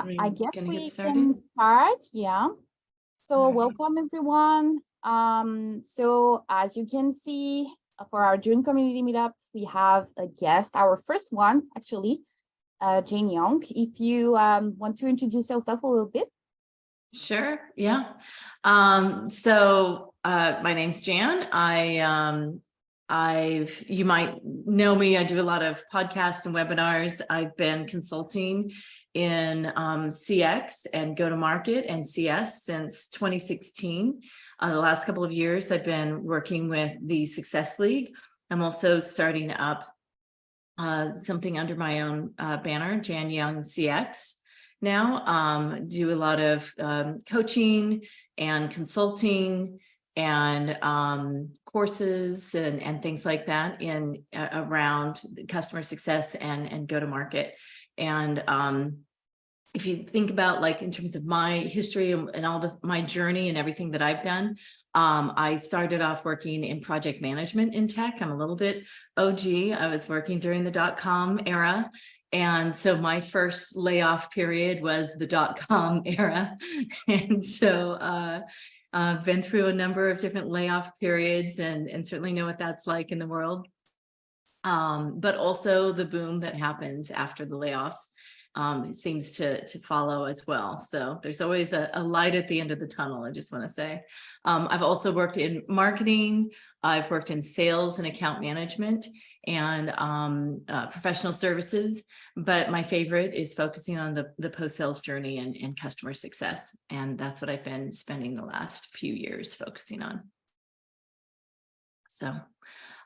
I We guess gonna get we started? can start. Yeah. So All right. welcome everyone. So as you can see, for our June community meetup, we have a guest, our first one actually, Jane Young. If you want to introduce yourself a little bit. Sure. Yeah. My name's Jan. You might know me. I do a lot of podcasts and webinars. I've been consulting in CX and go-to-market and CS since 2016. The last couple of years, I've been working with the Success League. I'm also starting up something under my own banner, Jan Young CX. Now do a lot of coaching and consulting and courses and things like that in around customer success and go to market. And if you think about, like, in terms of my history and all my journey and everything that I've done, I started off working in project management in tech. I'm a little bit OG. I was working during the .com era. And so my first layoff period was the .com era. And so I've been through a number of different layoff periods and certainly know what that's like in the world. But also the boom that happens after the layoffs. It seems to follow as well. So there's always a light at the end of the tunnel, I just want to say. I've also worked in marketing. I've worked in sales and account management and professional services. But my favorite is focusing on the post-sales journey and customer success. And that's what I've been spending the last few years focusing on. So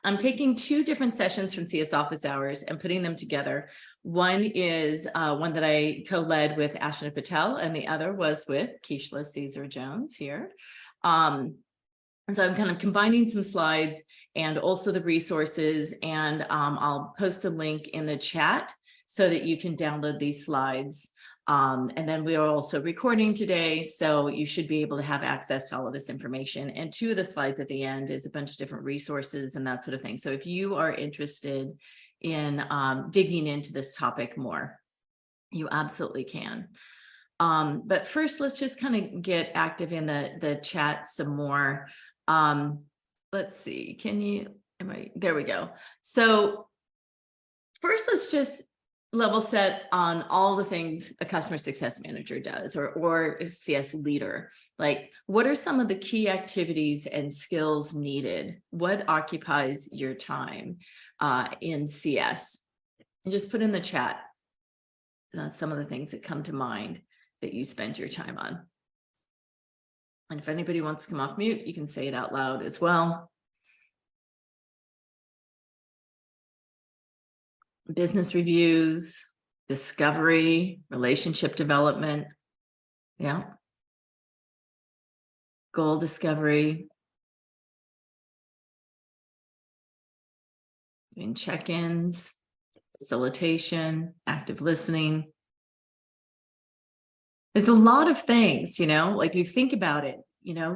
I'm taking two different sessions from CS Office Hours and putting them together. One is one that I co-led with Ashna Patel, and the other was with Keishla Caesar Jones here. So I'm kind of combining some slides and also the resources, and I'll post a link in the chat so that you can download these slides. And then we are also recording today, so you should be able to have access to all of this information. And two of the slides at the end is a bunch of different resources and that sort of thing. So if you are interested in digging into this topic more, you absolutely can. But first, let's just kind of get active in the chat some more. Let's see, there we go. So first, let's just level set on all the things a customer success manager does, or a CS leader. Like, what are some of the key activities and skills needed? What occupies your time in CS? And just put in the chat some of the things that come to mind that you spend your time on. And if anybody wants to come off mute, you can say it out loud as well. Business reviews, discovery, relationship development. Yeah. Goal discovery. Doing check-ins, facilitation, active listening. There's a lot of things, like, you think about it,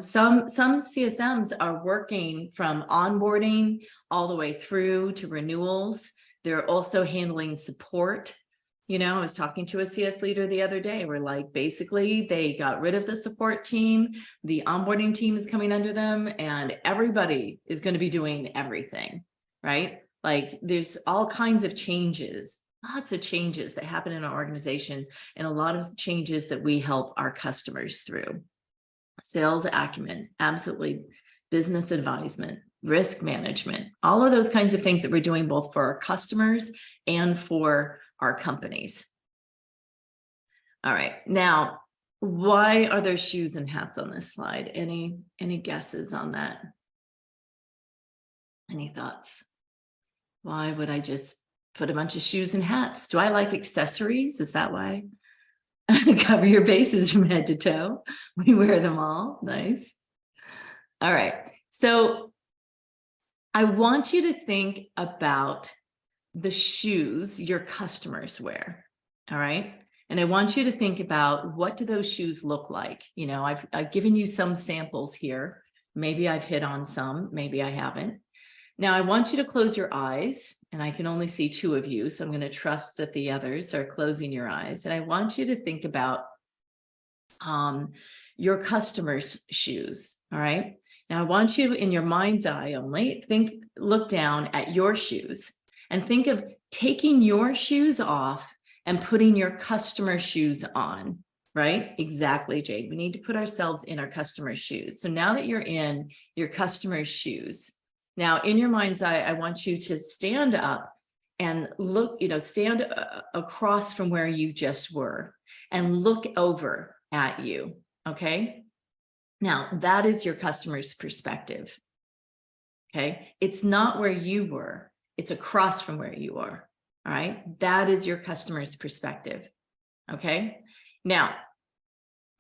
some CSMs are working from onboarding all the way through to renewals. They're also handling support. I was talking to a CS leader the other day where, like, basically they got rid of the support team. The onboarding team is coming under them, and everybody is going to be doing everything, right? Like, there's all kinds of changes, lots of changes that happen in our organization, and a lot of changes that we help our customers through. Sales acumen, absolutely. Business advisement, risk management, all of those kinds of things that we're doing both for our customers and for our companies. All right, now, why are there shoes and hats on this slide? Any guesses on that? Any thoughts? Why would I just put a bunch of shoes and hats? Do I like accessories? Is that why? Cover your bases from head to toe. We wear them all. Nice. All right. So I want you to think about the shoes your customers wear. All right. And I want you to think about, what do those shoes look like? I've given you some samples here. Maybe I've hit on some, maybe I haven't. Now I want you to close your eyes, and I can only see two of you, so I'm going to trust that the others are closing your eyes. And I want you to think about your customer's shoes. All right. Now I want you, in your mind's eye only, look down at your shoes and think of taking your shoes off and putting your customer's shoes on. Right? Exactly, Jade. We need to put ourselves in our customer's shoes. So now that you're in your customer's shoes, now in your mind's eye, I want you to stand up and look, stand across from where you just were and look over at you. Okay. Now that is your customer's perspective. Okay. It's not where you were. It's across from where you are. All right. That is your customer's perspective. Okay. Now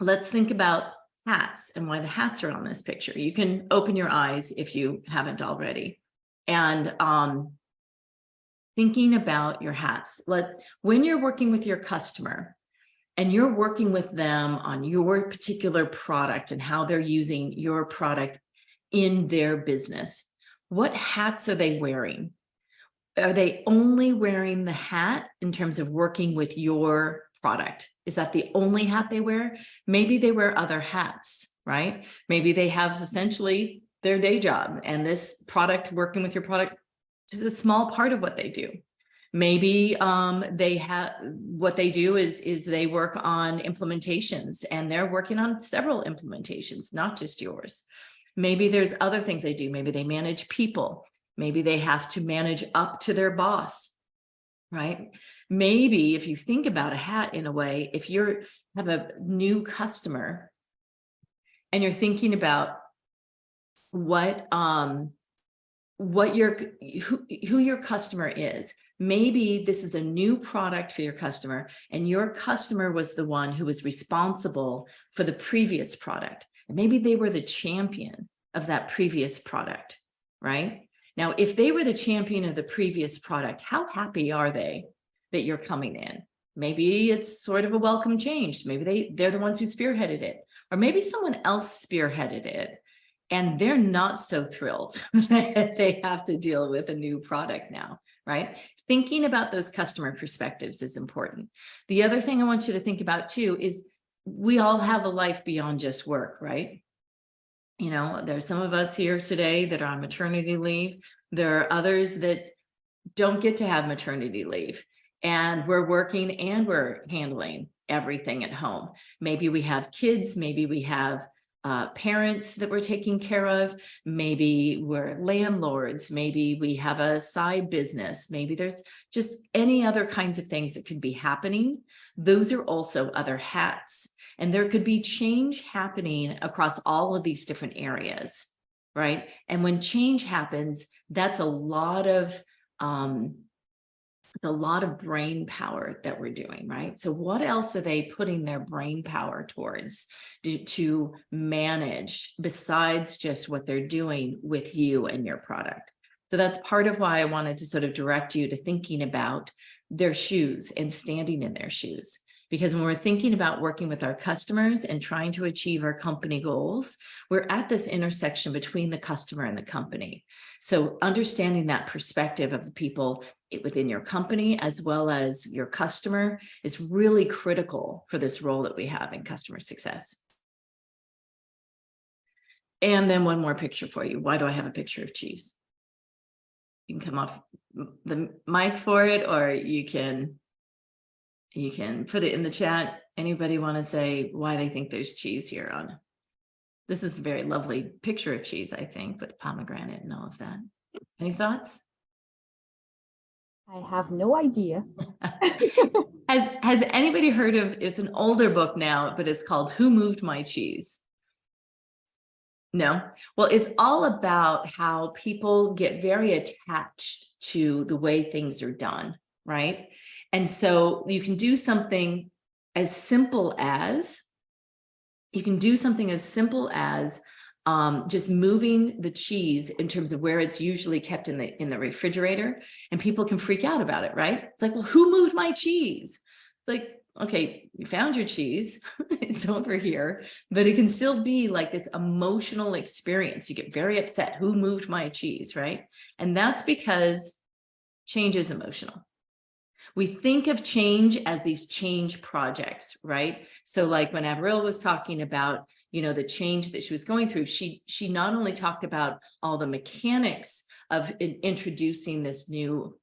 let's think about hats and why the hats are on this picture. You can open your eyes if you haven't already. And thinking about your hats, when you're working with your customer and you're working with them on your particular product and how they're using your product in their business, what hats are they wearing? Are they only wearing the hat in terms of working with your product? Is that the only hat they wear? Maybe they wear other hats, right? Maybe they have essentially their day job, and this product, working with your product, is a small part of what they do. Maybe they have, what they do is they work on implementations, and they're working on several implementations, not just yours. Maybe there's other things they do. Maybe they manage people. Maybe they have to manage up to their boss, right? Maybe if you think about a hat in a way, if you have a new customer and you're thinking about who your customer is, maybe this is a new product for your customer, and your customer was the one who was responsible for the previous product. And maybe they were the champion of that previous product, right? Now, if they were the champion of the previous product, how happy are they that you're coming in? Maybe it's sort of a welcome change. Maybe they're the ones who spearheaded it, or maybe someone else spearheaded it and they're not so thrilled that they have to deal with a new product now, right? Thinking about those customer perspectives is important. The other thing I want you to think about too is we all have a life beyond just work, right? There's some of us here today that are on maternity leave. There are others that don't get to have maternity leave, and we're working and we're handling everything at home. Maybe we have kids, maybe we have parents that we're taking care of, maybe we're landlords, maybe we have a side business, maybe there's just any other kinds of things that could be happening. Those are also other hats. And there could be change happening across all of these different areas, right? And when change happens, that's a lot of brain power that we're doing, right? So what else are they putting their brain power towards to manage besides just what they're doing with you and your product? So that's part of why I wanted to sort of direct you to thinking about their shoes and standing in their shoes. Because when we're thinking about working with our customers and trying to achieve our company goals, we're at this intersection between the customer and the company. So understanding that perspective of the people within your company as well as your customer is really critical for this role that we have in customer success. And then one more picture for you. Why do I have a picture of cheese? You can come off the mic for it, or you can put it in the chat. Anybody want to say why they think there's cheese here on? This is a very lovely picture of cheese, I think, with pomegranate and all of that. Any thoughts? I have no idea. Has anybody heard of, it's an older book now, but it's called Who Moved My Cheese? No? Well, it's all about how people get very attached to the way things are done, right? And so you can do something as simple as just moving the cheese in terms of where it's usually kept in the refrigerator, and people can freak out about it, right? It's like, well, who moved my cheese? Like, okay, you found your cheese, it's over here, but it can still be like this emotional experience. You get very upset, who moved my cheese, right? And that's because change is emotional. We think of change as these change projects, right? So like when Avril was talking about, the change that she was going through, she not only talked about all the mechanics of introducing this new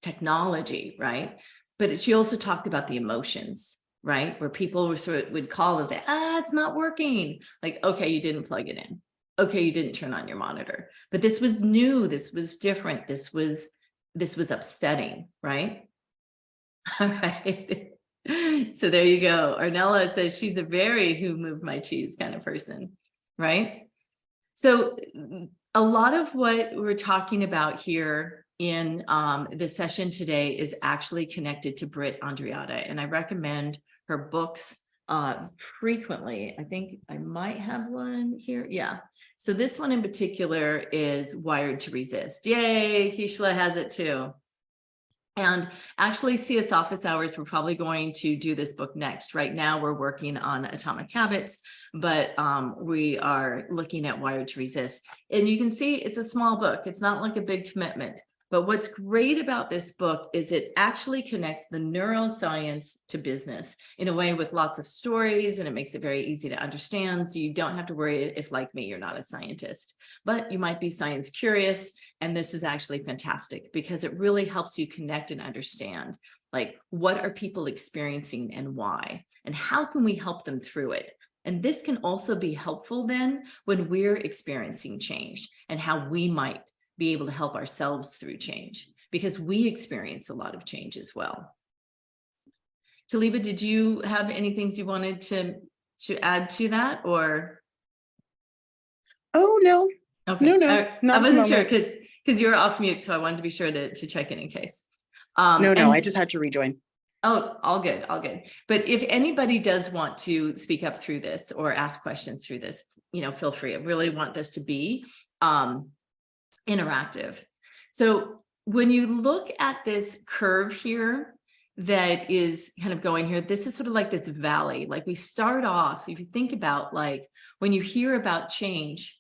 technology, right? But she also talked about the emotions, right? Where people would call and say, it's not working. Like, okay, you didn't plug it in. Okay, you didn't turn on your monitor. But this was new. This was different. This was upsetting, right? All right. So there you go. Arnella says she's a very who moved my cheese kind of person, right? So a lot of what we're talking about here in the session today is actually connected to Britt Andreatta, and I recommend her books frequently. I think I might have one here. Yeah. So this one in particular is Wired to Resist. Yay, Kishla has it too. And actually, CS Office Hours, we're probably going to do this book next. Right now, we're working on Atomic Habits, but we are looking at Wired to Resist. And you can see it's a small book. It's not like a big commitment. But what's great about this book is it actually connects the neuroscience to business in a way with lots of stories, and it makes it very easy to understand. So you don't have to worry if, like me, you're not a scientist, but you might be science curious. And this is actually fantastic because it really helps you connect and understand, like, what are people experiencing and why, and how can we help them through it? And this can also be helpful then when we're experiencing change and how we might be able to help ourselves through change, because we experience a lot of change as well. Taliba, did you have any things you wanted to add to that, or? Oh, no. Okay. No, I wasn't sure because you're off mute, so I wanted to be sure to check in case. No, I just had to rejoin. Oh, all good, all good. But if anybody does want to speak up through this or ask questions through this, feel free. I really want this to be interactive. So when you look at this curve here that is kind of going here, this is sort of like this valley. Like we start off, if you think about, like, when you hear about change,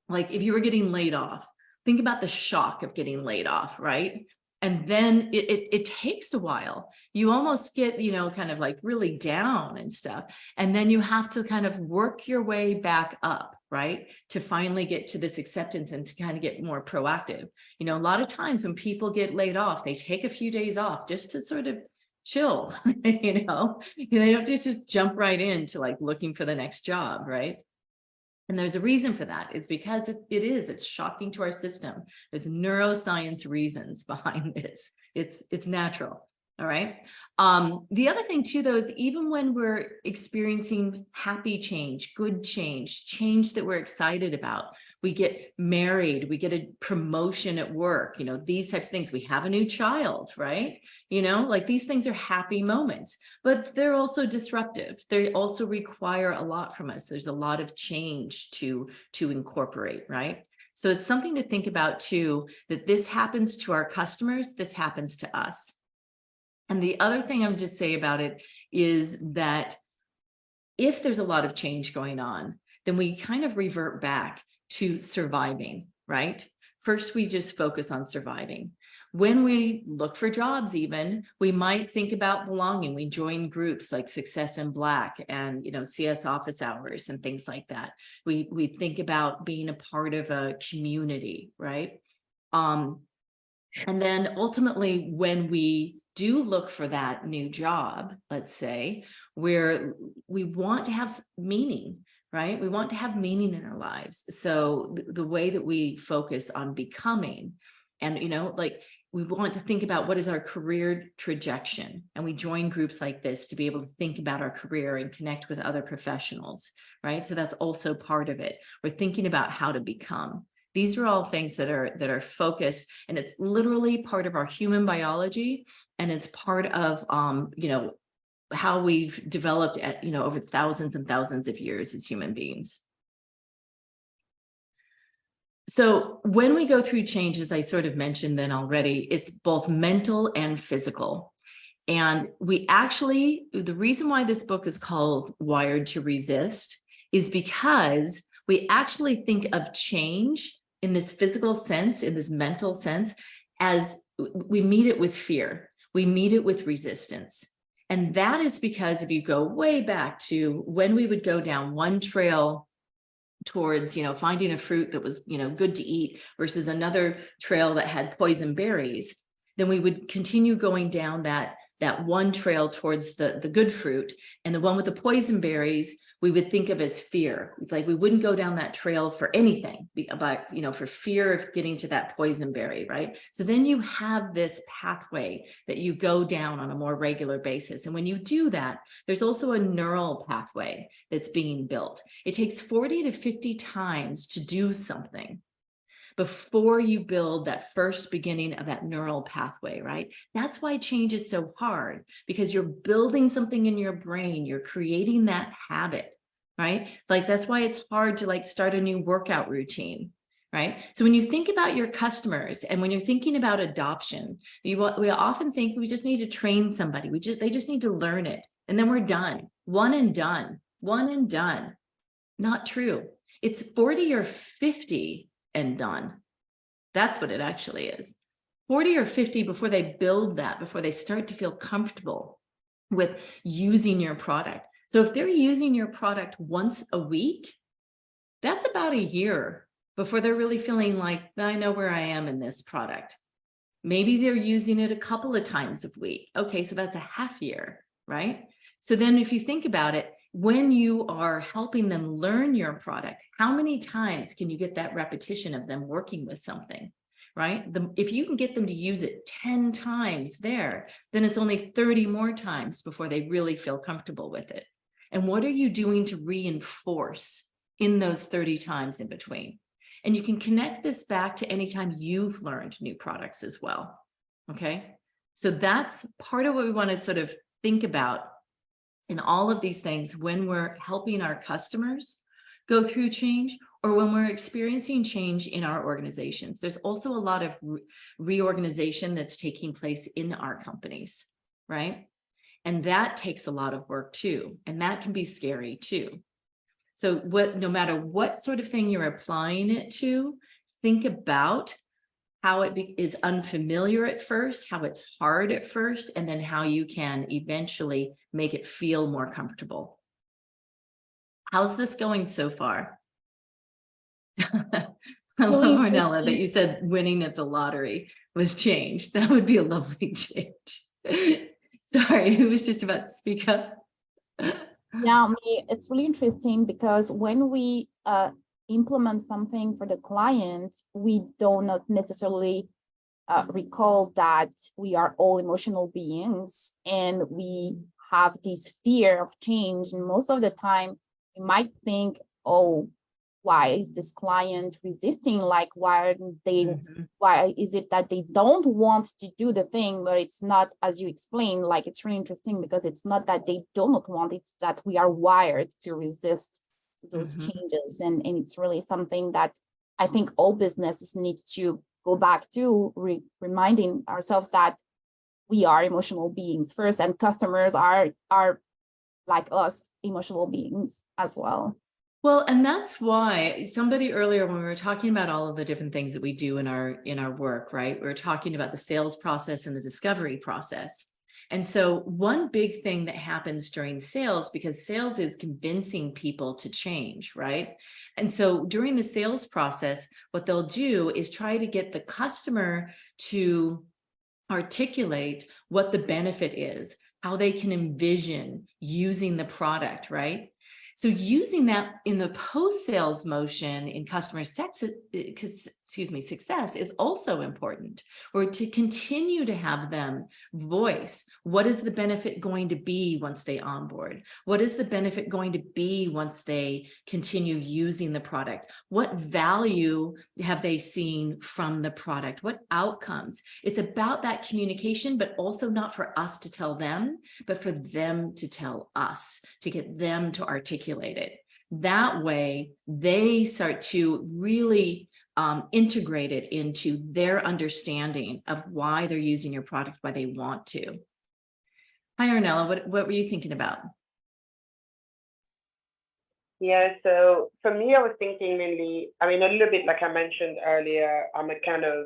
like if you were getting laid off, think about the shock of getting laid off, right? And then it takes a while. You almost get, kind of like really down and stuff. And then you have to kind of work your way back up, right? To finally get to this acceptance and to kind of get more proactive. A lot of times when people get laid off, they take a few days off just to sort of chill, they don't just jump right into like looking for the next job, right? And there's a reason for that. It's because it's shocking to our system. There's neuroscience reasons behind this. It's natural. All right. The other thing too, though, is even when we're experiencing happy change, good change that we're excited about, we get married, we get a promotion at work, these types of things, we have a new child, right? Like these things are happy moments, but they're also disruptive. They also require a lot from us. There's a lot of change to incorporate, right? So it's something to think about too, that this happens to our customers, this happens to us. And the other thing I would just say about it is that if there's a lot of change going on, then we kind of revert back to surviving, right? First, we just focus on surviving. When we look for jobs, even, we might think about belonging. We join groups like Success in Black and, CS Office Hours and things like that. We think about being a part of a community, right? And then ultimately, when we do look for that new job, let's say, where we want to have meaning, right? We want to have meaning in our lives. So the way that we focus on becoming, and, like, we want to think about what is our career trajectory, and we join groups like this to be able to think about our career and connect with other professionals, right? So that's also part of it. We're thinking about how to become. These are all things that are focused, and it's literally part of our human biology, and it's part of how we've developed over thousands and thousands of years as human beings. So when we go through changes, I sort of mentioned then already, it's both mental and physical. And we actually, the reason why this book is called Wired to Resist is because we actually think of change in this physical sense, in this mental sense, as we meet it with fear. We meet it with resistance. And that is because if you go way back to when we would go down one trail towards, finding a fruit that was, good to eat versus another trail that had poison berries, then we would continue going down that one trail towards the good fruit, and the one with the poison berries we would think of as fear. It's like we wouldn't go down that trail for anything about, for fear of getting to that poison berry, right? So then you have this pathway that you go down on a more regular basis. And when you do that, there's also a neural pathway that's being built. It takes 40 to 50 times to do something before you build that first beginning of that neural pathway, right? That's why change is so hard, because you're building something in your brain, you're creating that habit, right? Like that's why it's hard to start a new workout routine, right? So when you think about your customers and when you're thinking about adoption, we often think we just need to train somebody. They just need to learn it. And then we're done. One and done. Not true. It's 40 or 50 and done. That's what it actually is. 40 or 50 before they build that, before they start to feel comfortable with using your product. So if they're using your product once a week, that's about a year before they're really feeling like, I know where I am in this product. Maybe they're using it a couple of times a week. Okay, so that's a half year, right? So then if you think about it, when you are helping them learn your product, how many times can you get that repetition of them working with something, right? If you can get them to use it 10 times there, then it's only 30 more times before they really feel comfortable with it. And what are you doing to reinforce in those 30 times in between? And you can connect this back to any time you've learned new products as well, okay? So that's part of what we want to sort of think about in all of these things when we're helping our customers go through change, or when we're experiencing change in our organizations. There's also a lot of reorganization that's taking place in our companies, right? And that takes a lot of work too, and that can be scary too. So no matter what sort of thing you're applying it to, think about how it is unfamiliar at first, how it's hard at first, and then how you can eventually make it feel more comfortable. How's this going so far? I love, Ornella, that you said winning at the lottery was change. That would be a lovely change. Sorry, who was just about to speak up? Yeah, it's really interesting because when we implement something for the client, we do not necessarily recall that we are all emotional beings and we have this fear of change. And most of the time, you might think, oh, why is this client resisting? Like, why are they, why is it that they don't want to do the thing? But it's not, as you explained, like, it's really interesting because it's not that they do not want, it's that we are wired to resist those changes. And it's really something that I think all businesses need to go back to, reminding ourselves that we are emotional beings first, and customers are like us, emotional beings as well. Well, and that's why somebody earlier, when we were talking about all of the different things that we do in our work, right? We were talking about the sales process and the discovery process. And so one big thing that happens during sales, because sales is convincing people to change, right? And so during the sales process, what they'll do is try to get the customer to articulate what the benefit is, how they can envision using the product, right? So using that in the post-sales motion in customer success is also important, or to continue to have them voice, what is the benefit going to be once they onboard? What is the benefit going to be once they continue using the product? What value have they seen from the product? What outcomes? It's about that communication, but also not for us to tell them, but for them to tell us, to get them to articulate it. That way, they start to really integrated into their understanding of why they're using your product, why they want to. Hi, Ornella, what were you thinking about? Yeah, so for me, I was thinking mainly, I mean, a little bit like I mentioned earlier, I'm a kind of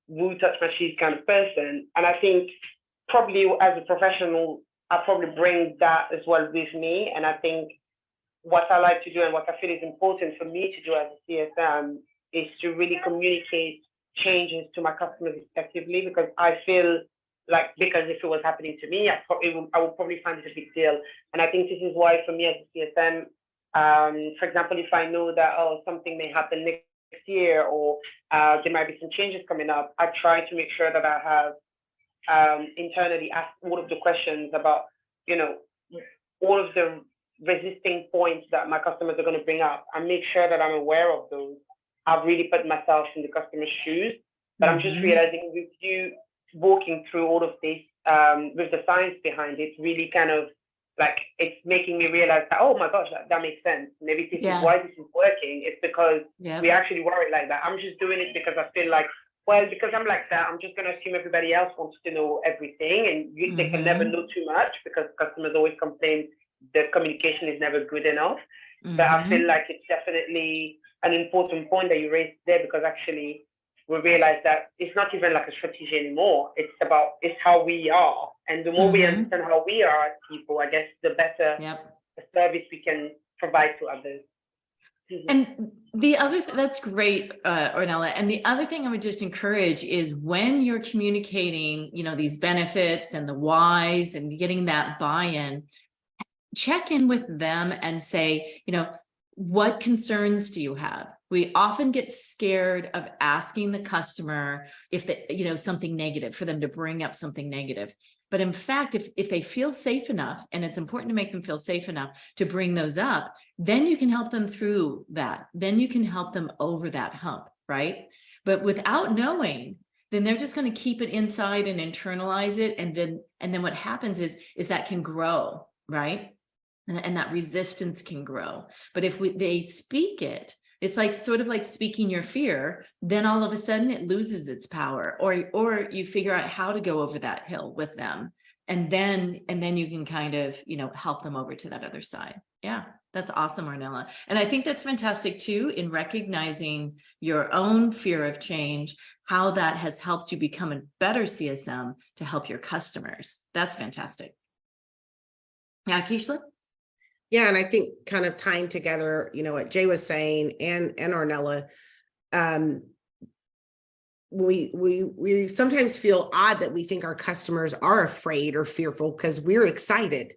woo touch my shoes kind of person. And I think probably as a professional, I probably bring that as well with me. And I think what I like to do and what I feel is important for me to do as a CSM is to really communicate changes to my customers effectively, because I feel like, because if it was happening to me, I would probably find it a big deal. And I think this is why for me as a CSM, for example, if I know that, oh, something may happen next year, or there might be some changes coming up, I try to make sure that I have internally asked all of the questions about, you know, all of the resisting points that my customers are going to bring up, and make sure that I'm aware of those. I've really put myself in the customer's shoes, but I'm just realizing with you walking through all of this, with the science behind it, really kind of like, it's making me realize that, oh my gosh, that makes sense. Maybe this is why this is working. It's because we actually worry like that. I'm just doing it because I feel like, well, because I'm like that, I'm just going to assume everybody else wants to know everything, and they can never know too much, because customers always complain the communication is never good enough. But I feel like it's definitely an important point that you raised there, because actually we realize that it's not even like a strategy anymore. It's how we are. And the more we understand how we are as people, I guess the better the service we can provide to others. And the other that's great, Ornella. And the other thing I would just encourage is, when you're communicating, you know, these benefits and the whys and getting that buy-in, check in with them and say, you know, what concerns do you have? We often get scared of asking the customer if they, you know, something negative, for them to bring up something negative. But in fact, if they feel safe enough, and it's important to make them feel safe enough to bring those up, then you can help them through that. Then you can help them over that hump, right? But without knowing, then they're just going to keep it inside and internalize it. And then what happens is that can grow, right? And that resistance can grow. But if they speak it, it's like sort of like speaking your fear, then all of a sudden it loses its power, or you figure out how to go over that hill with them. And then you can kind of, you know, help them over to that other side. Yeah, that's awesome, Ornella. And I think that's fantastic too, in recognizing your own fear of change, how that has helped you become a better CSM to help your customers. That's fantastic. Yeah, Keishla? Yeah, and I think kind of tying together, you know, what Jay was saying and Ornella, we sometimes feel odd that we think our customers are afraid or fearful because we're excited,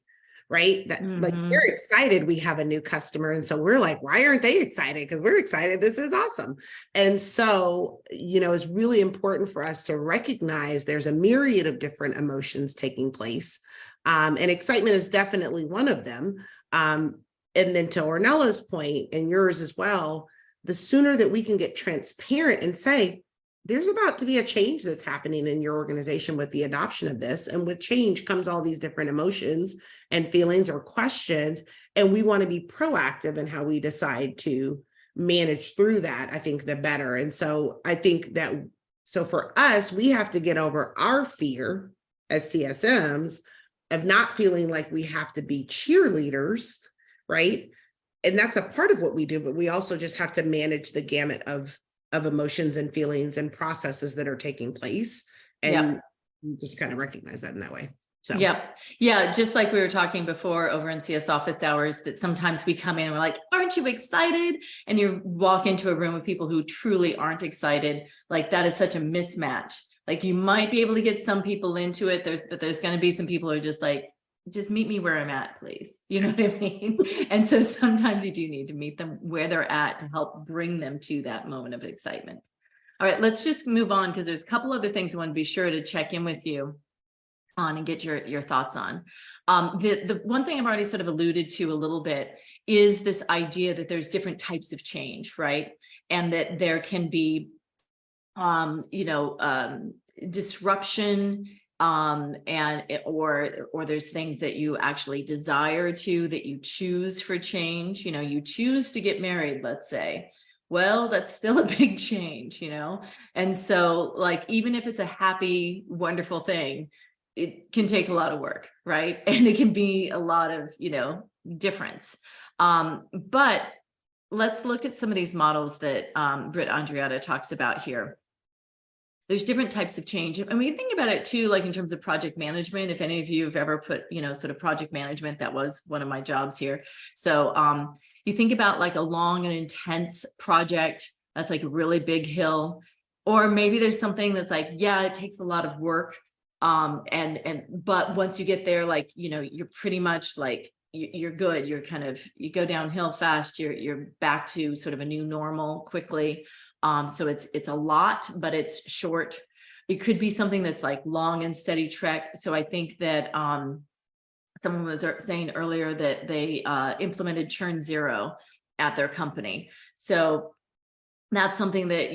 right? That like, we're excited we have a new customer. And so we're like, why aren't they excited? Because we're excited. This is awesome. And so, you know, it's really important for us to recognize there's a myriad of different emotions taking place. And excitement is definitely one of them. And then to Ornella's point, and yours as well, the sooner that we can get transparent and say, there's about to be a change that's happening in your organization with the adoption of this. And with change comes all these different emotions and feelings or questions. And we want to be proactive in how we decide to manage through that, I think the better. And so I think that, so for us, we have to get over our fear as CSMs of not feeling like we have to be cheerleaders, right? And that's a part of what we do, but we also just have to manage the gamut of emotions and feelings and processes that are taking place, and just kind of recognize that in that way. So yeah, just like we were talking before over in CS office hours, that sometimes we come in and we're like, aren't you excited? And you walk into a room of people who truly aren't excited. Like, that is such a mismatch. Like, you might be able to get some people into it, but there's going to be some people who are just like, just meet me where I'm at, please. You know what I mean? And so sometimes you do need to meet them where they're at to help bring them to that moment of excitement. All right, let's just move on, because there's a couple other things I want to be sure to check in with you on and get your thoughts on. The one thing I've already sort of alluded to a little bit is this idea that there's different types of change, right? And that there can be disruption, or there's things that you actually desire to, that you choose for change. You know, you choose to get married, let's say. well, that's still a big change, And so like, even if it's a happy, wonderful thing, it can take a lot of work, right? And it can be a lot of, difference. But let's look at some of these models that Britt Andreatta talks about here. There's different types of change. And we think about it too, like in terms of project management, if any of you have ever put, sort of project management, that was one of my jobs here. So you think about like a long and intense project, that's like a really big hill, or maybe there's something that's like, yeah, it takes a lot of work. But once you get there, like, you're pretty much like, you're good. You're kind of, you go downhill fast. You're back to sort of a new normal quickly. So it's a lot, but it's short. It could be something that's like long and steady trek. So I think that someone was saying earlier that they implemented Churn Zero at their company. So that's something that,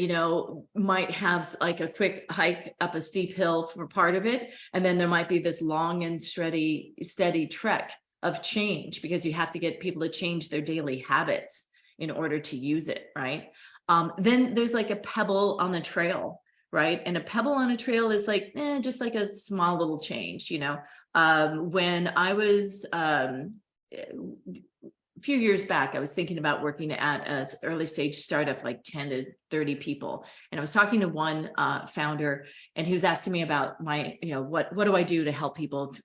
might have like a quick hike up a steep hill for part of it. And then there might be this long and steady trek of change, because you have to get people to change their daily habits in order to use it, right? Then there's like a pebble on the trail, right? And a pebble on a trail is like, just like a small little change, When I was a few years back, I was thinking about working at an early stage startup, like 10 to 30 people. And I was talking to one founder, and he was asking me about my, what do I do to help people,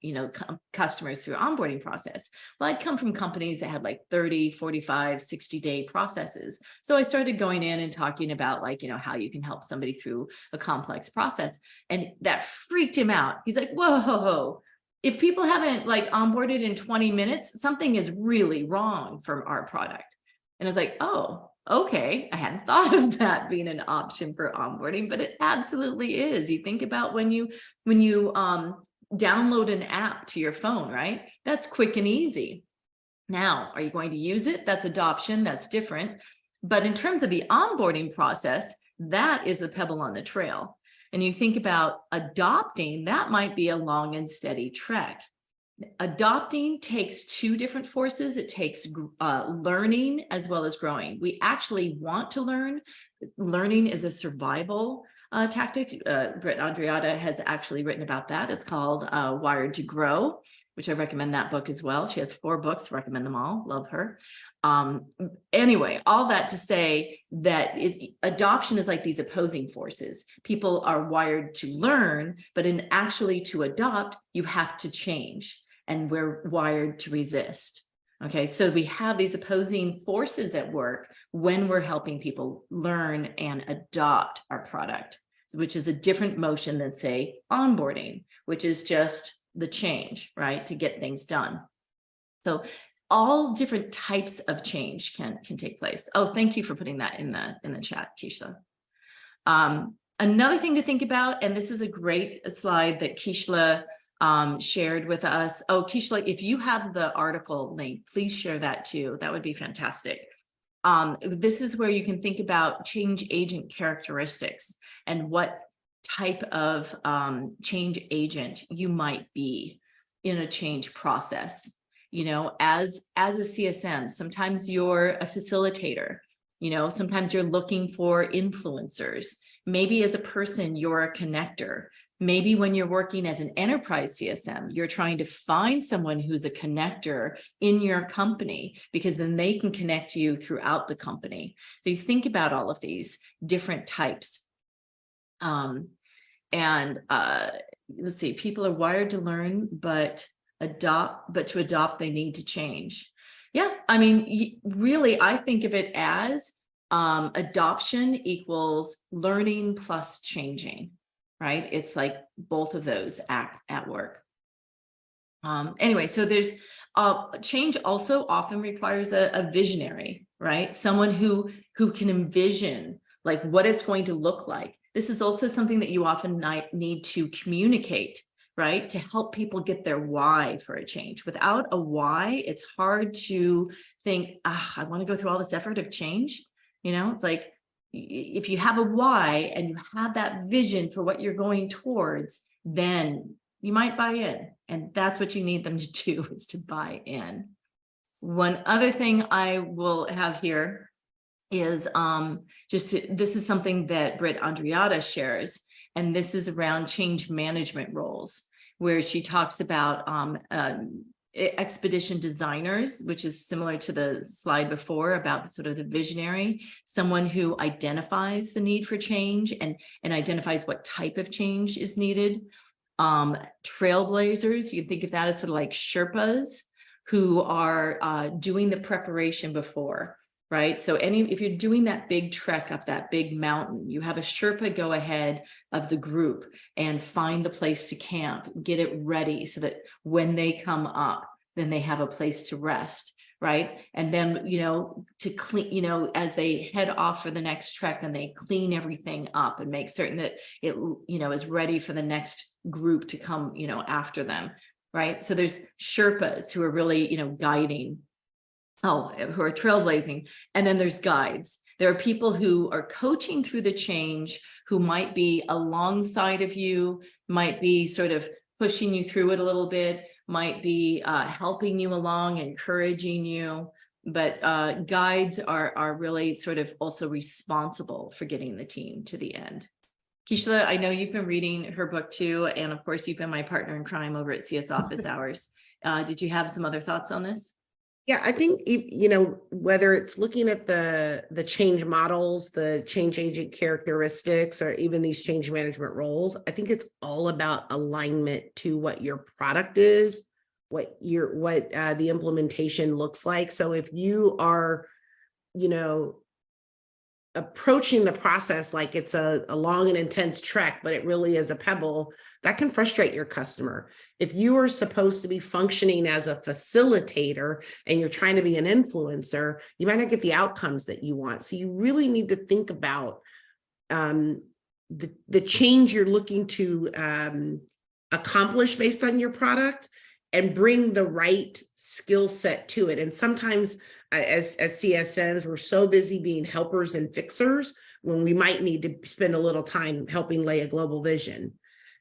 customers through onboarding process? Well, I'd come from companies that had like 30, 45, 60-day processes. So I started going in and talking about like, how you can help somebody through a complex process. And that freaked him out. He's like, whoa. If people haven't like onboarded in 20 minutes, something is really wrong from our product. And I was like, oh, okay. I hadn't thought of that being an option for onboarding, but it absolutely is. You think about when you download an app to your phone, right? That's quick and easy. Now, are you going to use it? That's adoption. That's different. But in terms of the onboarding process, that is the pebble on the trail. And you think about adopting, that might be a long and steady trek. Adopting takes two different forces. It takes learning as well as growing. We actually want to learn. Learning is a survival tactic. Britt Andreatta has actually written about that. It's called Wired to Grow, which I recommend that book as well. She has 4 books, recommend them all, love her. Anyway, all that to say that adoption is like these opposing forces. People are wired to learn, but in actually to adopt, you have to change, and we're wired to resist. Okay, so we have these opposing forces at work when we're helping people learn and adopt our product, which is a different motion than, say, onboarding, which is just the change, right, to get things done. So all different types of change can take place. Oh, thank you for putting that in the chat, Keishla. Another thing to think about, and this is a great slide that Keishla shared with us. Oh, Keishla, if you have the article link, please share that too. That would be fantastic. This is where you can think about change agent characteristics and what type of change agent you might be in a change process. As a CSM, sometimes you're a facilitator, sometimes you're looking for influencers. Maybe as a person, you're a connector. Maybe when you're working as an enterprise CSM, you're trying to find someone who's a connector in your company, because then they can connect you throughout the company. So you think about all of these different types. Let's see, people are wired to learn, but to adopt, they need to change. Yeah, I mean, really, I think of it as adoption equals learning plus changing, right? It's like both of those at work. Anyway, so there's change also often requires a visionary, right? Someone who can envision like what it's going to look like. This is also something that you often need to communicate, right? To help people get their why for a change. Without a why, it's hard to think, I want to go through all this effort of change. It's like, if you have a why and you have that vision for what you're going towards, then you might buy in. And that's what you need them to do, is to buy in. One other thing I will have here is this is something that Britt Andreatta shares, and this is around change management roles, where she talks about expedition designers, which is similar to the slide before about the sort of the visionary, someone who identifies the need for change and identifies what type of change is needed. Trailblazers, you can think of that as sort of like Sherpas, who are doing the preparation before, right? So if you're doing that big trek up that big mountain, you have a Sherpa go ahead of the group and find the place to camp, get it ready so that when they come up, then they have a place to rest, right? And then, to clean, as they head off for the next trek, then they clean everything up and make certain that it, is ready for the next group to come, after them, right? So there's Sherpas who are really, guiding, who are trailblazing. And then there's guides. There are people who are coaching through the change, who might be alongside of you, might be sort of pushing you through it a little bit, might be helping you along, encouraging you. But guides are really sort of also responsible for getting the team to the end. Kishla, I know you've been reading her book too. And of course, you've been my partner in crime over at CS Office Hours. Did you have some other thoughts on this? Yeah, I think, whether it's looking at the change models, the change agent characteristics, or even these change management roles, I think it's all about alignment to what your product is, what the implementation looks like. So if you are, approaching the process like it's a long and intense trek, but it really is a pebble, that can frustrate your customer. If you are supposed to be functioning as a facilitator and you're trying to be an influencer, you might not get the outcomes that you want. So you really need to think about the change you're looking to accomplish based on your product and bring the right skill set to it. And sometimes as CSMs, we're so busy being helpers and fixers when we might need to spend a little time helping lay a global vision.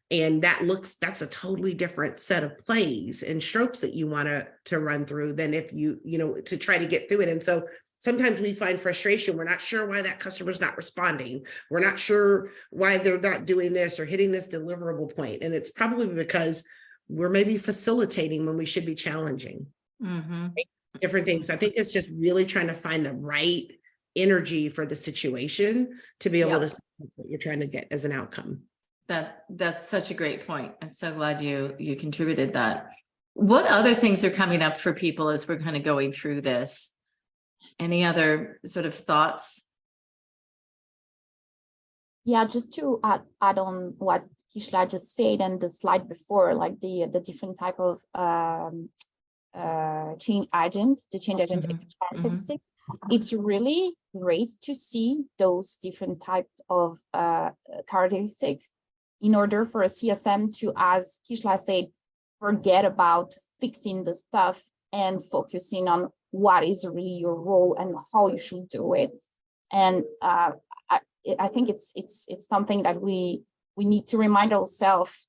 And that's a totally different set of plays and strokes that you want to run through than if to try to get through it. And so sometimes we find frustration. We're not sure why that customer's not responding. We're not sure why they're not doing this or hitting this deliverable point. And it's probably because we're maybe facilitating when we should be challenging. Mm-hmm. Different things. I think it's just really trying to find the right energy for the situation to be able to see what you're trying to get as an outcome. That's such a great point. I'm so glad you contributed that. What other things are coming up for people as we're kind of going through this? Any other sort of thoughts? Yeah, just to add on what Kishla just said and the slide before, like the different type of change agent, the change agent characteristic. It's really great to see those different types of characteristics in order for a CSM to, as Kishla said, forget about fixing the stuff and focusing on what is really your role and how you should do it. And I think it's something that we need to remind ourselves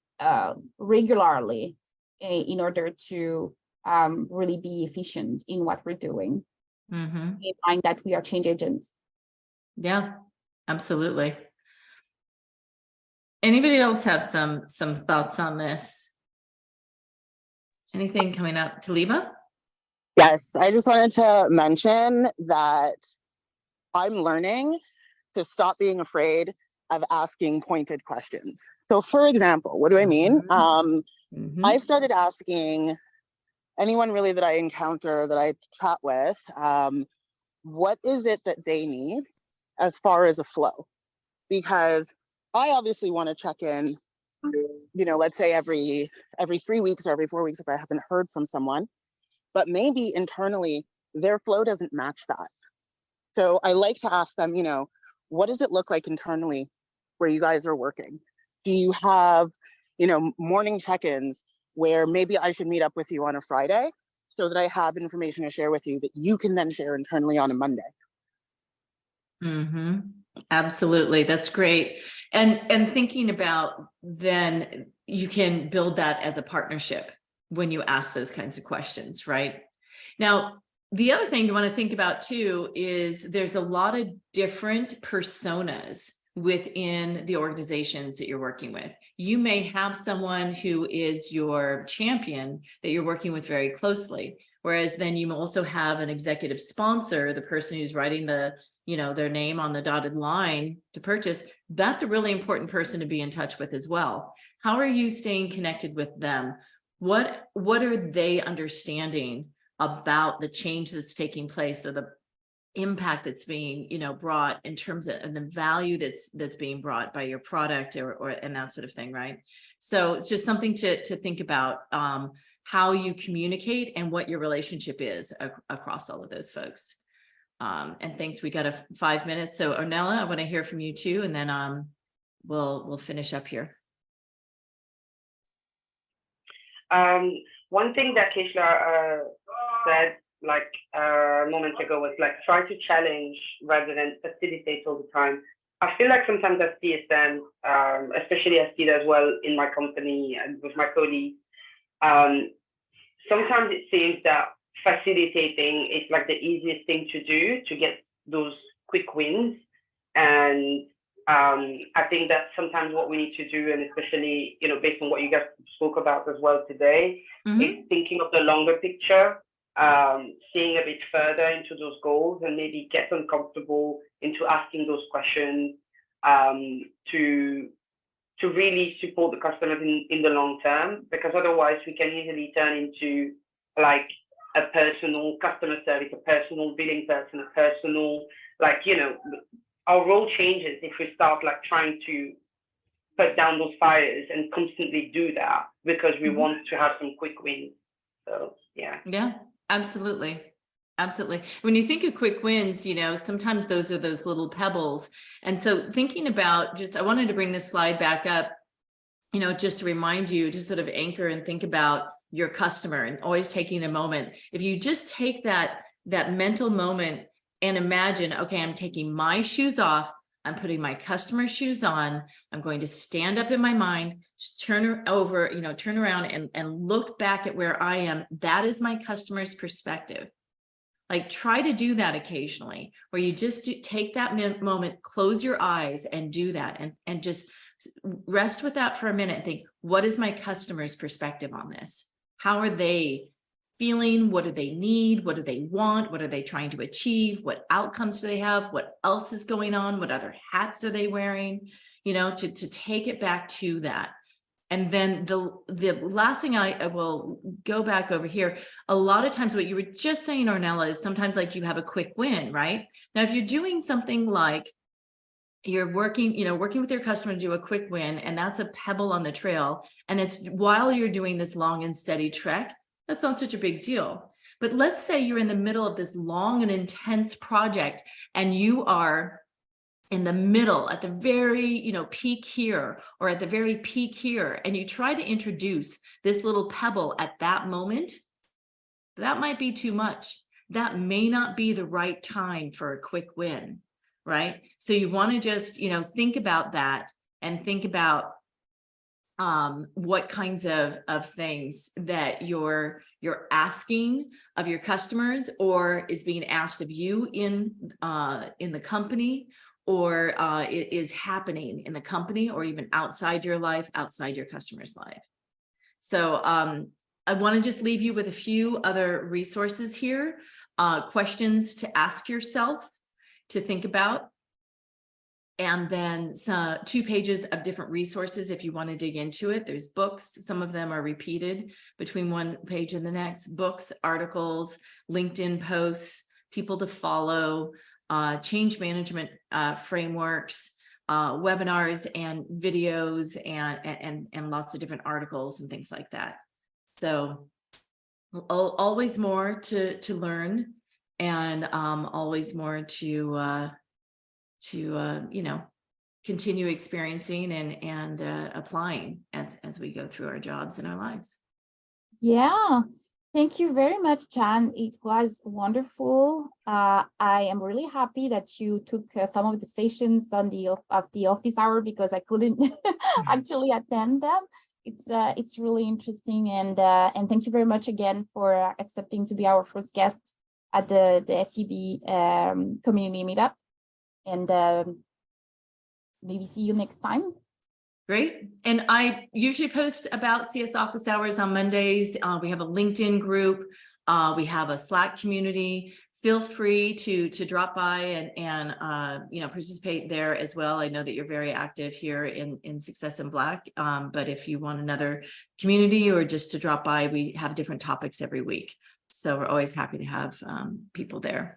regularly in order to really be efficient in what we're doing. In mind that we are change agents. Yeah, absolutely. Anybody else have some thoughts on this? Anything coming up, Taliba? Yes, I just wanted to mention that I'm learning to stop being afraid of asking pointed questions. So for example, what do I mean? I started asking anyone really that I encounter, that I chat with, what is it that they need as far as a flow? Because I obviously want to check in, let's say every 3 weeks or every 4 weeks if I haven't heard from someone, but maybe internally their flow doesn't match that. So I like to ask them, what does it look like internally where you guys are working? Do you have, morning check-ins where maybe I should meet up with you on a Friday so that I have information to share with you that you can then share internally on a Monday? Absolutely. That's great. And thinking about then you can build that as a partnership when you ask those kinds of questions, right? Now, the other thing you want to think about too is there's a lot of different personas within the organizations that you're working with. You may have someone who is your champion that you're working with very closely, whereas then you also have an executive sponsor, the person who's writing the, their name on the dotted line to purchase. That's a really important person to be in touch with as well. How are you staying connected with them? What are they understanding about the change that's taking place, or the impact that's being brought in terms of the value that's being brought by your product or and that sort of thing, right? So it's just something to think about, how you communicate and what your relationship is across all of those folks. And thanks, we got 5 minutes, so Ornella, I want to hear from you too, and then we'll finish up here. One thing that Keishla said a moment ago was try to challenge rather than facilitate all the time. I feel like sometimes as CSM, especially as I as well in my company and with my colleagues, sometimes it seems that facilitating is the easiest thing to do to get those quick wins. And I think that's sometimes what we need to do, and especially based on what you guys spoke about as well today, is thinking of the longer picture, seeing a bit further into those goals, and maybe get uncomfortable into asking those questions to really support the customers in the long term, because otherwise we can easily turn into a personal customer service, a personal billing person, a personal our role changes if we start trying to put down those fires and constantly do that because we want to have some quick wins. So yeah, absolutely. When you think of quick wins, sometimes those are those little pebbles. And so thinking about I wanted to bring this slide back up, just to remind you to sort of anchor and think about your customer, and always taking a moment. If you just take that mental moment and imagine, okay, I'm taking my shoes off, I'm putting my customer's shoes on, I'm going to stand up in my mind, just turn around and look back at where I am. That is my customer's perspective. Try to do that occasionally, where you just take that moment, close your eyes and do that, and just rest with that for a minute and think, what is my customer's perspective on this? How are they feeling? What do they need? What do they want? What are they trying to achieve? What outcomes do they have? What else is going on? What other hats are they wearing? To take it back to that. And then the last thing I will go back over here. A lot of times what you were just saying, Ornella, is sometimes you have a quick win, right? Now, if you're doing something you're working with your customer to do a quick win, and that's a pebble on the trail, and it's while you're doing this long and steady trek, that's not such a big deal. But let's say you're in the middle of this long and intense project, and you are in the middle at the very peak here, or at the very peak here, and you try to introduce this little pebble at that moment, that might be too much. That may not be the right time for a quick win, right? So you want to just think about that, and think about what kinds of things that you're asking of your customers, or is being asked of you in the company, or it is happening in the company, or even outside your life, outside your customer's life. So I want to just leave you with a few other resources here, questions to ask yourself, to think about, and then 2 pages of different resources if you want to dig into it. There's books, some of them are repeated between one page and the next, books, articles, LinkedIn posts, people to follow, change management frameworks, webinars and videos, and lots of different articles and things like that. So always more to learn, and always more to continue experiencing and applying as we go through our jobs and our lives. Yeah, thank you very much, Jan. It was wonderful. I am really happy that you took some of the sessions of the office hour, because I couldn't actually attend them. It's really interesting, and thank you very much again for accepting to be our first guest at the SIB Community Meet-up. And maybe see you next time. Great. And I usually post about CS office hours on Mondays. We have a LinkedIn group. We have a Slack community. Feel free to drop by and participate there as well. I know that you're very active here in Success in Black. But if you want another community or just to drop by, we have different topics every week. So we're always happy to have people there.